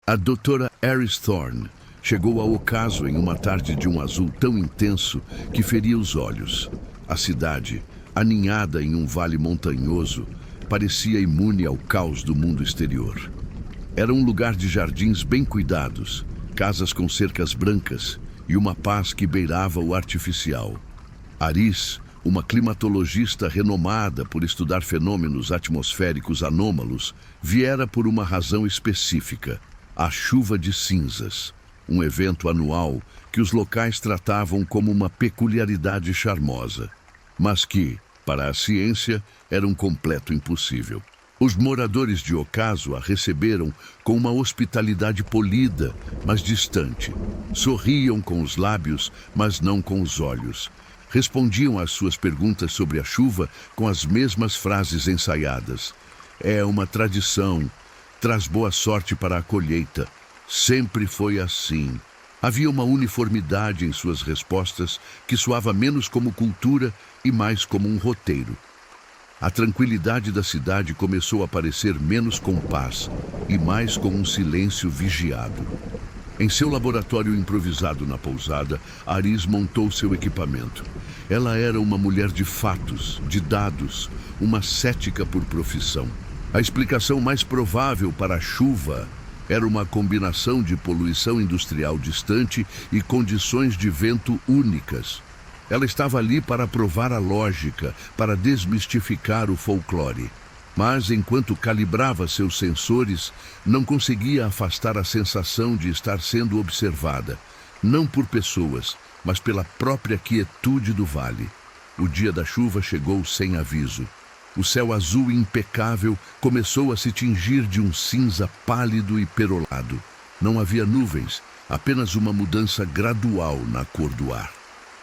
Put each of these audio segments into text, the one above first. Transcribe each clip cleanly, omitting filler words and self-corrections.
A doutora Aris Thorne chegou ao ocaso em uma tarde de um azul tão intenso que feria os olhos. A cidade, aninhada em um vale montanhoso, parecia imune ao caos do mundo exterior. Era um lugar de jardins bem cuidados, casas com cercas brancas e uma paz que beirava o artificial. Aris, uma climatologista renomada por estudar fenômenos atmosféricos anômalos, viera por uma razão específica: a chuva de cinzas, um evento anual que os locais tratavam como uma peculiaridade charmosa, mas que, para a ciência, era um completo impossível. Os moradores de ocaso a receberam com uma hospitalidade polida, mas distante. Sorriam com os lábios, mas não com os olhos. Respondiam às suas perguntas sobre a chuva com as mesmas frases ensaiadas. É uma tradição, traz boa sorte para a colheita. Sempre foi assim. Havia uma uniformidade em suas respostas que soava menos como cultura e mais como um roteiro. A tranquilidade da cidade começou a parecer menos com paz e mais com um silêncio vigiado. Em seu laboratório improvisado na pousada, Aris montou seu equipamento. Ela era uma mulher de fatos, de dados, uma cética por profissão. A explicação mais provável para a chuva era uma combinação de poluição industrial distante e condições de vento únicas. Ela estava ali para provar a lógica, para desmistificar o folclore. Mas, enquanto calibrava seus sensores, não conseguia afastar a sensação de estar sendo observada, não por pessoas, mas pela própria quietude do vale. O dia da chuva chegou sem aviso. O céu azul impecável começou a se tingir de um cinza pálido e perolado. Não havia nuvens, apenas uma mudança gradual na cor do ar.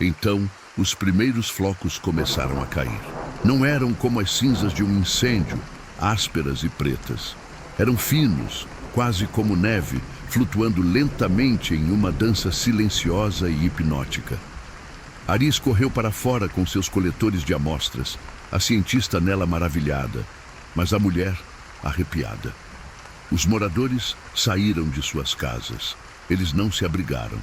Então, os primeiros flocos começaram a cair. Não eram como as cinzas de um incêndio, ásperas e pretas. Eram finos, quase como neve, flutuando lentamente em uma dança silenciosa e hipnótica. Aris correu para fora com seus coletores de amostras, a cientista nela maravilhada, mas a mulher arrepiada. Os moradores saíram de suas casas. Eles não se abrigaram.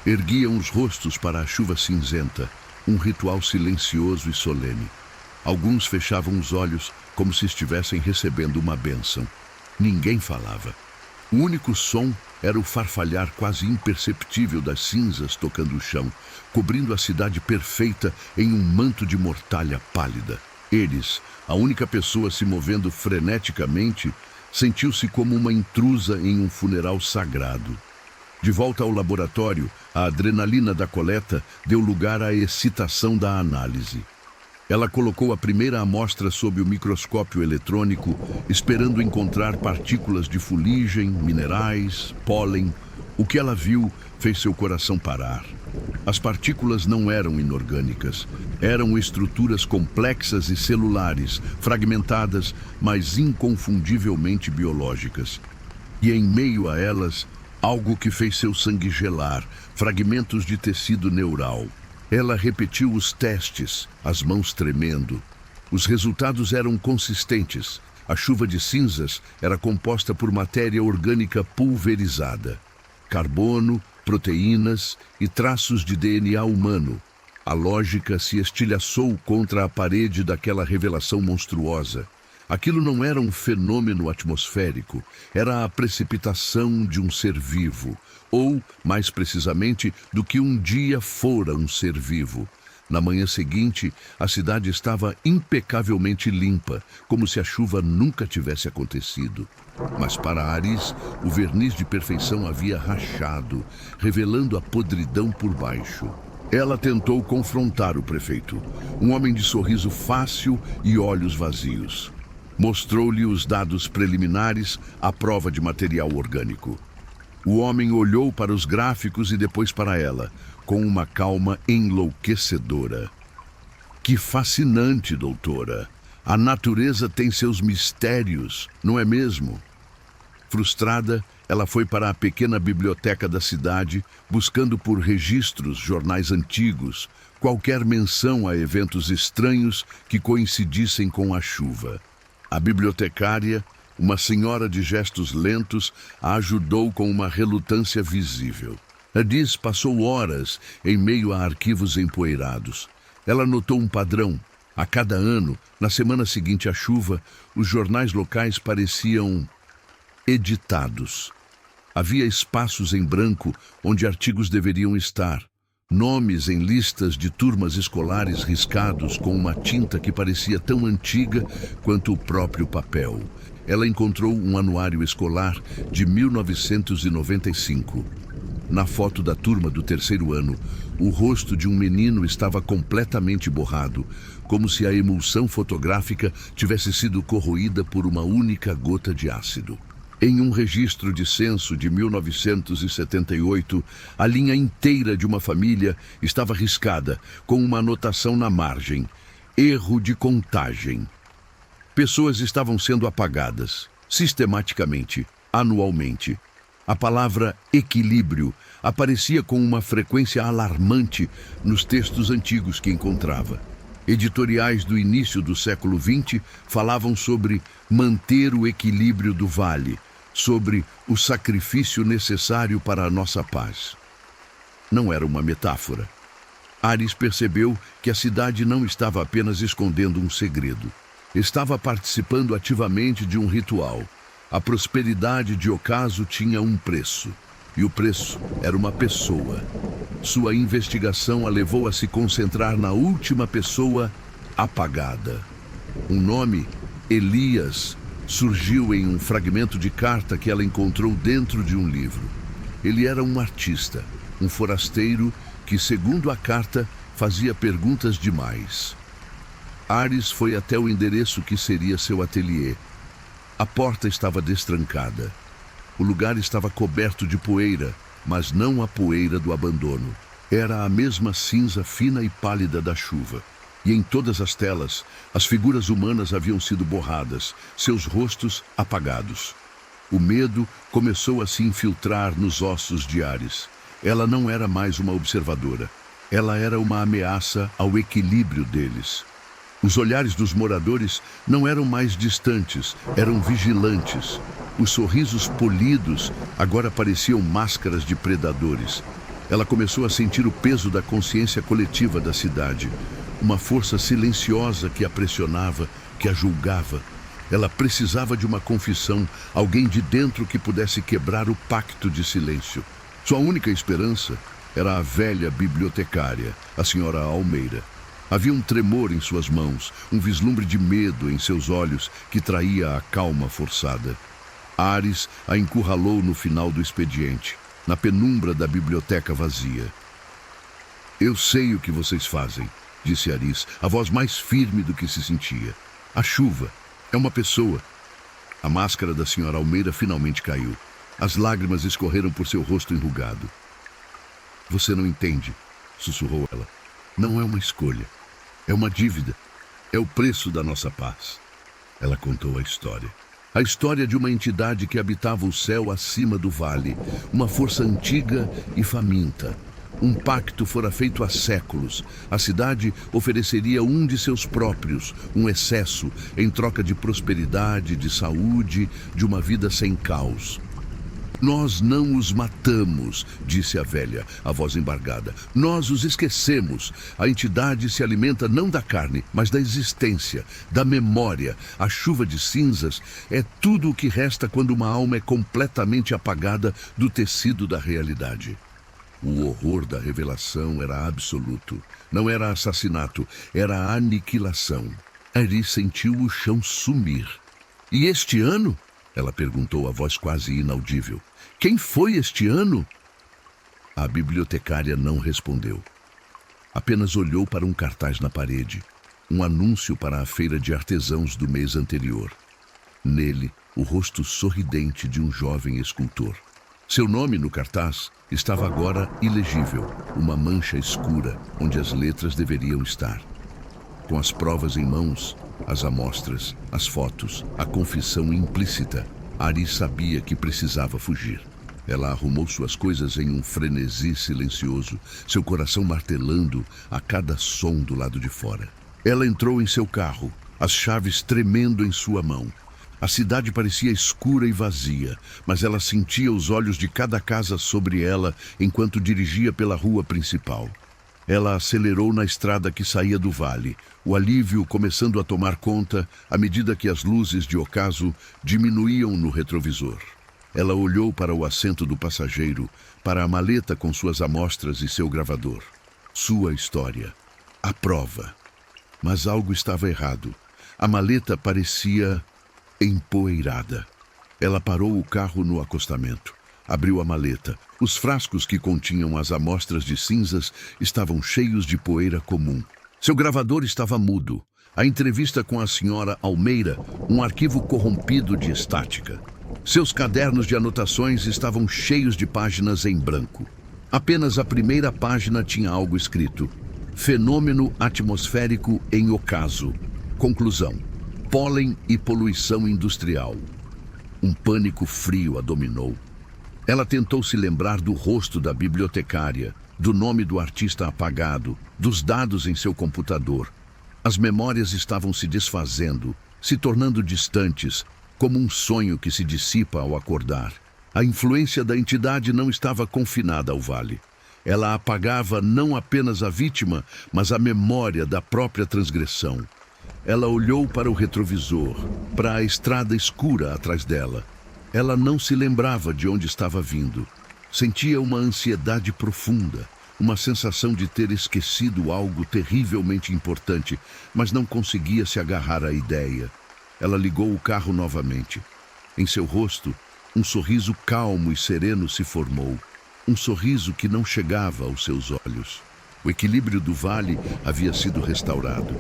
Erguiam os rostos para a chuva cinzenta, um ritual silencioso e solene. Alguns fechavam os olhos como se estivessem recebendo uma bênção. Ninguém falava. O único som era o farfalhar quase imperceptível das cinzas tocando o chão, cobrindo a cidade perfeita em um manto de mortalha pálida. Eles, a única pessoa se movendo freneticamente, sentiu-se como uma intrusa em um funeral sagrado. De volta ao laboratório, a adrenalina da coleta deu lugar à excitação da análise. Ela colocou a primeira amostra sob o microscópio eletrônico, esperando encontrar partículas de fuligem, minerais, pólen. O que ela viu fez seu coração parar. As partículas não eram inorgânicas. Eram estruturas complexas e celulares, fragmentadas, mas inconfundivelmente biológicas. E em meio a elas, algo que fez seu sangue gelar, fragmentos de tecido neural. Ela repetiu os testes, as mãos tremendo. Os resultados eram consistentes. A chuva de cinzas era composta por matéria orgânica pulverizada. Carbono, proteínas e traços de DNA humano. A lógica se estilhaçou contra a parede daquela revelação monstruosa. Aquilo não era um fenômeno atmosférico, era a precipitação de um ser vivo, ou, mais precisamente, do que um dia fora um ser vivo. Na manhã seguinte, a cidade estava impecavelmente limpa, como se a chuva nunca tivesse acontecido. Mas para Aris, o verniz de perfeição havia rachado, revelando a podridão por baixo. Ela tentou confrontar o prefeito, um homem de sorriso fácil e olhos vazios. Mostrou-lhe os dados preliminares à prova de material orgânico. O homem olhou para os gráficos e depois para ela, com uma calma enlouquecedora. Que fascinante, doutora! A natureza tem seus mistérios, não é mesmo? Frustrada, ela foi para a pequena biblioteca da cidade, buscando por registros, jornais antigos, qualquer menção a eventos estranhos que coincidissem com a chuva. A bibliotecária, Uma senhora de gestos lentos a ajudou com uma relutância visível. Aris passou horas em meio a arquivos empoeirados. Ela notou um padrão. A cada ano, na semana seguinte à chuva, os jornais locais pareciam editados. Havia espaços em branco onde artigos deveriam estar. Nomes em listas de turmas escolares riscados com uma tinta que parecia tão antiga quanto o próprio papel. Ela encontrou um anuário escolar de 1995. Na foto da turma do terceiro ano, o rosto de um menino estava completamente borrado, como se a emulsão fotográfica tivesse sido corroída por uma única gota de ácido. Em um registro de censo de 1978, a linha inteira de uma família estava riscada, com uma anotação na margem: erro de contagem. Pessoas estavam sendo apagadas, sistematicamente, anualmente. A palavra equilíbrio aparecia com uma frequência alarmante nos textos antigos que encontrava. Editoriais do início do século XX falavam sobre manter o equilíbrio do vale, sobre o sacrifício necessário para a nossa paz. Não era uma metáfora. Aris percebeu que a cidade não estava apenas escondendo um segredo. Estava participando ativamente de um ritual. A prosperidade de Ocaso tinha um preço, e o preço era uma pessoa. Sua investigação a levou a se concentrar na última pessoa apagada. Um nome, Elias, surgiu em um fragmento de carta que ela encontrou dentro de um livro. Ele era um artista, um forasteiro que, segundo a carta, fazia perguntas demais. Aris foi até o endereço que seria seu ateliê. A porta estava destrancada. O lugar estava coberto de poeira, mas não a poeira do abandono. Era a mesma cinza fina e pálida da chuva. E em todas as telas, as figuras humanas haviam sido borradas, seus rostos apagados. O medo começou a se infiltrar nos ossos de Aris. Ela não era mais uma observadora. Ela era uma ameaça ao equilíbrio deles. Os olhares dos moradores não eram mais distantes, eram vigilantes. Os sorrisos polidos agora pareciam máscaras de predadores. Ela começou a sentir o peso da consciência coletiva da cidade. Uma força silenciosa que a pressionava, que a julgava. Ela precisava de uma confissão, alguém de dentro que pudesse quebrar o pacto de silêncio. Sua única esperança era a velha bibliotecária, a senhora Almeida. Havia um tremor em suas mãos, um vislumbre de medo em seus olhos que traía a calma forçada. Aris a encurralou no final do expediente, na penumbra da biblioteca vazia. "Eu sei o que vocês fazem", disse Aris, a voz mais firme do que se sentia. "A chuva é uma pessoa." A máscara da senhora Almeida finalmente caiu. As lágrimas escorreram por seu rosto enrugado. "Você não entende", sussurrou ela. "Não é uma escolha. É uma dívida. É o preço da nossa paz." Ela contou a história. A história de uma entidade que habitava o céu acima do vale. Uma força antiga e faminta. Um pacto fora feito há séculos. A cidade ofereceria um de seus próprios, um excesso, em troca de prosperidade, de saúde, de uma vida sem caos. "Nós não os matamos", disse a velha, a voz embargada. "Nós os esquecemos. A entidade se alimenta não da carne, mas da existência, da memória. A chuva de cinzas é tudo o que resta quando uma alma é completamente apagada do tecido da realidade." O horror da revelação era absoluto. Não era assassinato, era aniquilação. Aris sentiu o chão sumir. "E este ano?" Ela perguntou, a voz quase inaudível. "Quem foi este ano?" A bibliotecária não respondeu. Apenas olhou para um cartaz na parede, um anúncio para a feira de artesãos do mês anterior. Nele, o rosto sorridente de um jovem escultor. Seu nome no cartaz estava agora ilegível, uma mancha escura onde as letras deveriam estar. Com as provas em mãos, as amostras, as fotos, a confissão implícita, Aris sabia que precisava fugir. Ela arrumou suas coisas em um frenesi silencioso, seu coração martelando a cada som do lado de fora. Ela entrou em seu carro, as chaves tremendo em sua mão. A cidade parecia escura e vazia, mas ela sentia os olhos de cada casa sobre ela enquanto dirigia pela rua principal. Ela acelerou na estrada que saía do vale, o alívio começando a tomar conta à medida que as luzes de ocaso diminuíam no retrovisor. Ela olhou para o assento do passageiro, para a maleta com suas amostras e seu gravador. Sua história. A prova. Mas algo estava errado. A maleta parecia empoeirada. Ela parou o carro no acostamento. Abriu a maleta. Os frascos que continham as amostras de cinzas estavam cheios de poeira comum. Seu gravador estava mudo. A entrevista com a senhora Almeida, um arquivo corrompido de estática. Seus cadernos de anotações estavam cheios de páginas em branco. Apenas a primeira página tinha algo escrito: Fenômeno atmosférico em ocaso. Conclusão: pólen e poluição industrial. Um pânico frio a dominou. Ela tentou se lembrar do rosto da bibliotecária, do nome do artista apagado, dos dados em seu computador. As memórias estavam se desfazendo, se tornando distantes, como um sonho que se dissipa ao acordar. A influência da entidade não estava confinada ao vale. Ela apagava não apenas a vítima, mas a memória da própria transgressão. Ela olhou para o retrovisor, para a estrada escura atrás dela. Ela não se lembrava de onde estava vindo. Sentia uma ansiedade profunda, uma sensação de ter esquecido algo terrivelmente importante, mas não conseguia se agarrar à ideia. Ela ligou o carro novamente. Em seu rosto, um sorriso calmo e sereno se formou. Um sorriso que não chegava aos seus olhos. O equilíbrio do vale havia sido restaurado.